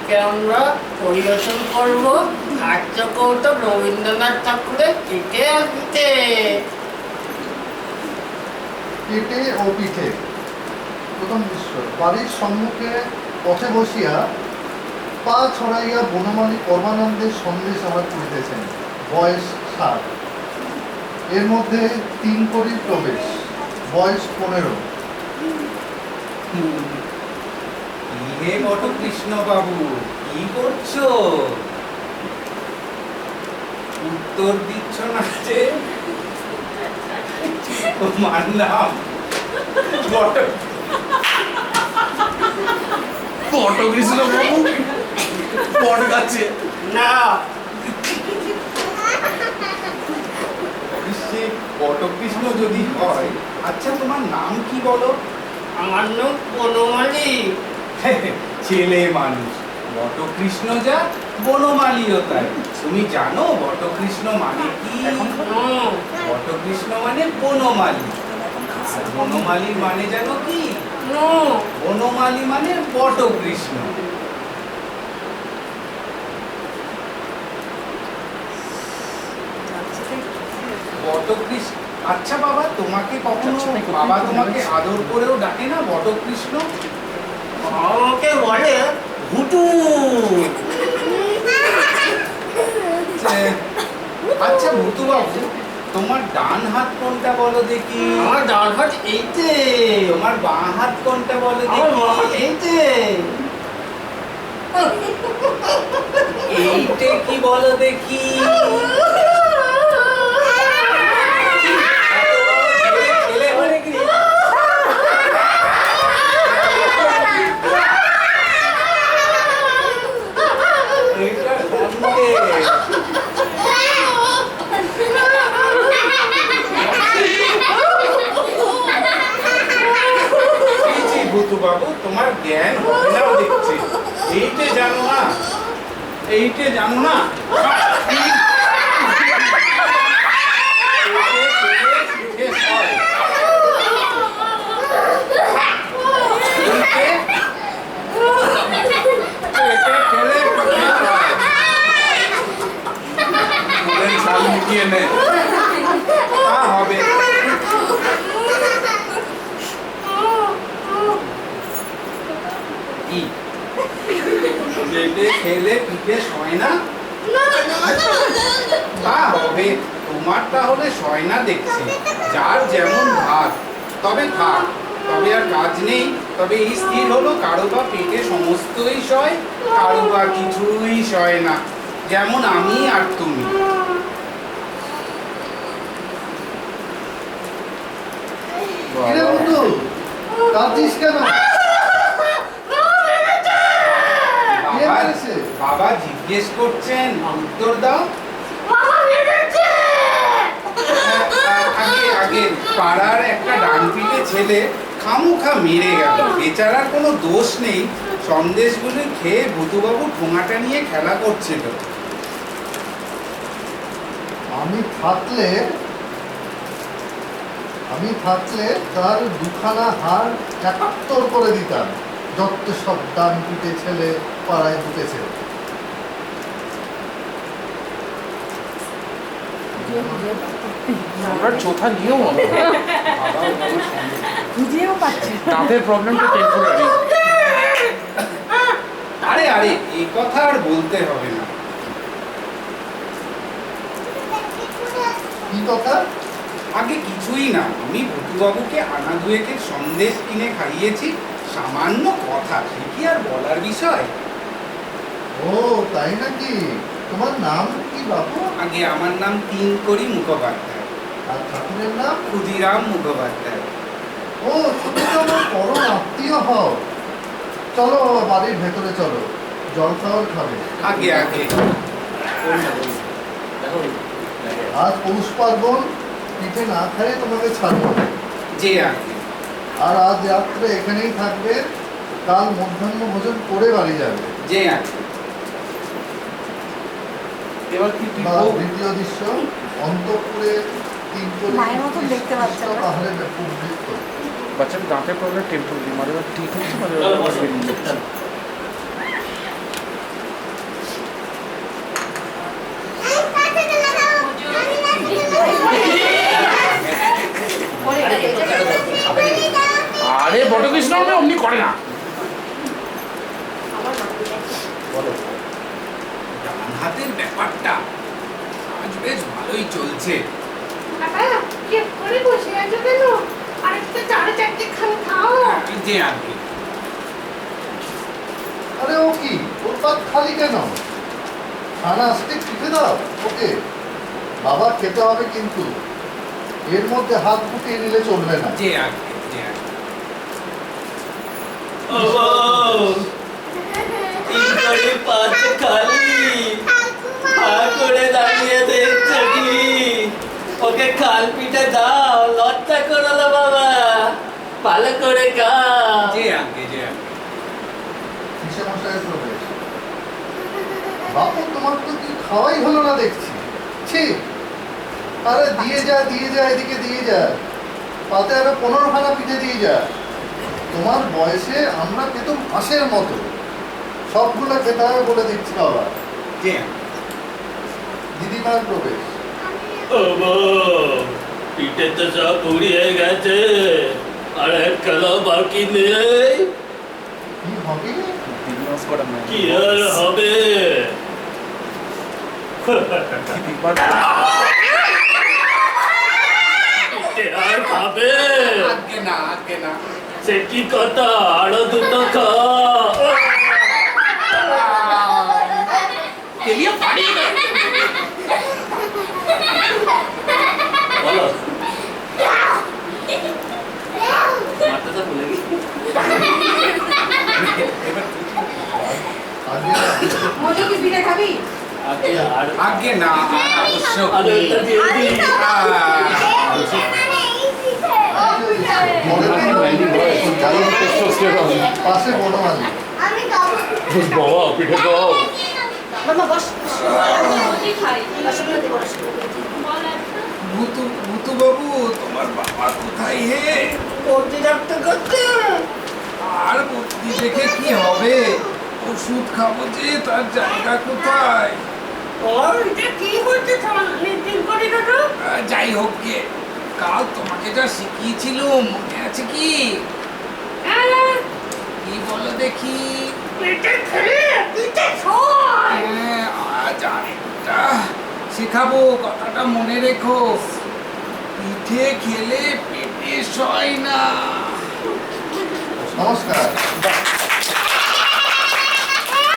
আজকে আমরা পরিবেশন করব খাদ্যকৌতুক রবীন্দ্রনাথ ঠাকুরের পিঠে আর পিঠে। পিঠে ও পিঠে। প্রথম দৃশ্য, বাড়ির সম্মুখে পথে বসিয়া পা ছড়াইয়া বনমালী পরমানন্দের সন্দেশ আহার করিতেছেন। বয়স 7। এর মধ্যে 3 কড়ির প্রবেশ। বয়স 15। হে বটকৃষ্ণ বাবু, কি করছো? উত্তর দিচ্ছ না যে? তোমার নাম বটকৃষ্ণ বাবু বট গাছে না, বটকৃষ্ণ যদি হয়, আচ্ছা তোমার নাম কি বলো? আমার নাম বনমালী। ছেলে মানুষ, বটকৃষ্ণ যা বনমালীও তাই। তুমি জানো বটকৃষ্ণ মানে কি? বটকৃষ্ণ মানে বনমালী। আর বনমালীর মানে জানো কি? বনমালী মানে বটকৃষ্ণ। বটকৃষ্ণ। আচ্ছা বাবা, তোমাকে কখনো বাবা তোমাকে আদর করেও ডাকে না বটকৃষ্ণ? আমাকে বলে ভুটু। আচ্ছা ভুতু বাবু, তোমার ডান হাত কোনটা বলো দেখি? আমার ডান হাত এইতে। তোমার বাঁ হাত কোনটা বলো আমার বাঁ হাত দেখি? এইতে। এইটে কি বলো দেখি? ছেলে হলে কি? এইটা সামনে। ভুতু বাবু, তোমার জ্ঞান হবে না দেখছি। এইটে জানো না? এইটে জানো না? হবে কি? পেটে খেলে পিঠে সয় না? তা হবে, তোমার তাহলে সয় না দেখছি। যার যেমন ভাগ, তবে থাক, তবে আর কাজ নেই। তবে এই স্থির হলো, কারো বা পেটে সমস্তই সয়, কারো বা কিছুই সয় না। যেমন আমি আর তুমি। কিরে বন্ধু, কাঁদছিস কেন? বাবা জিজ্ঞেস করছেন, উত্তর দাও। আগে পাড়ার একটা ডানপিটে ছেলে খামুখা মেরে গেল। বেচারার কোনো দোষ নেই। সন্দেশগুলি খেয়ে ভুতুবাবু ঠোঙাটা নিয়ে খেলা করছিল। আমি থাকলে তার দুখানা হাড় ৭১ করে দিতাম। যত সব ডান পিটে ছেলে পাড়ায় ঢুকেছে। আমরা চোথা নিয়েও বুঝিয়েও পাচ্ছে দাঁতের প্রবলেমটা টেম্পোরারি। আরে আরে, এই কথা আর বলতে হবে না। কি কথা? আগে কিছুই না, আমি ভুতুবাবুকে আনা দুয়েকের সন্দেশ কিনে খাইয়েছি। সামান্য কথা, সে কি আর বলার বিষয়? ও তাই নাকি? তোমার নাম কি বাবু? আগে আমার নাম তিনকড়ি মুখোপাধ্যায়। আর ঠাকুরের নাম? ক্ষুদিরাম মুখোপাধ্যায়। ও, তুমি তো আমার পরম আত্মীয় হও। চলো বাড়ির ভেতরে চলো, জল খাওয়ার খাবে। আগে আজ পৌষ পার্বণ, পিঠে না খাইয়ে তোমাকে ছাড়বো না। যে আগে। আর আজ রাত্রে এখানেই থাকবে, কাল মধ্যাহ্ন ভোজন করে বাড়ি যাবে। যে আগে। এবার কি দ্বিতীয় দৃশ্য, অন্তঃপুরে 3 করে মায়ের মতন দেখতে পাচ্ছে না। পাহাড়ে উপবৃত্ত। বাচ্চার দাঁতের প্রবলেম টেম্পোরারি, মাঝে মাঝে ঠিক হচ্ছে, মাঝে মাঝে বেরিয়ে যাচ্ছে। কাজের ব্যাপারটা আজ বেশ ভালোই চলছে। করে বসে আছো কেন? আরেকটা 4-4টে খান খাও। যে আগে আরে ও কি, ওর পাত খালি কেন? খানা আসতে পিঠে দাও ওকে। বাবা খেতে হবে কিন্তু, এর মধ্যে হাত ফুটিয়ে নিলে চলবে না। যে আগে যে আগে ওকে খাল পিঠে দাও, লজ্জা করো না বাবা, ভালো করে খাও। যে আগে যে আগে কিসে মশাই প্রবেশ? বাপু তোমার তো কি খাওয়াই হলো না দেখছি। ছি, আরে দিয়ে যা এদিকে দিয়ে যা, পাতে আরো 15 খানা পিঠে দিয়ে যা। তোমার বয়সে আমরা খেতাম হাঁসের মতো, সবগুলো খেতে হবে বলে দিচ্ছি বাবা। যে আগে দিদিমার প্রবেশ। পিঠে তো সব পুড়িয়ে গেছে, আর এক খেলা বাকি নেই। কি হবে? Didn't got a man. কি আর হবে? পিঠে আর খাবে? আগে না আগে না সে কি কথা, আরো দুটো খাও। তেলিয়া পারি বলো, মাথাটা ভুলে গেছি। আগে মজু কি পিঠে খাবি? আগে আর আগে না আর আবশ্যক আরো নেই। একটা দিয়ে দিই। পাশে বনমালী। বাবা পিঠে দাও। মামা বস। খাই। ভূতু ভূতু বাবু, তোমার বাবা কোথায় হে? ভর্তি রাখতে করতে। আর ভর্তি দেখে কি হবে? ওষুধ খাবো যে, তার জায়গা কোথায়? এটা কি হচ্ছে নির্দিন করি না তো? যাই হোক গে, কাল তোমাকে যা শিখিয়েছিল মনে আছে কি? কি বলো দেখি? পেটে খেলে পিঠে ছয়। হ্যাঁ, আজ আরেকটা শেখাবো, কথাটা মনে রেখো। পিঠে খেলে পেটে সয় না। নমস্কার।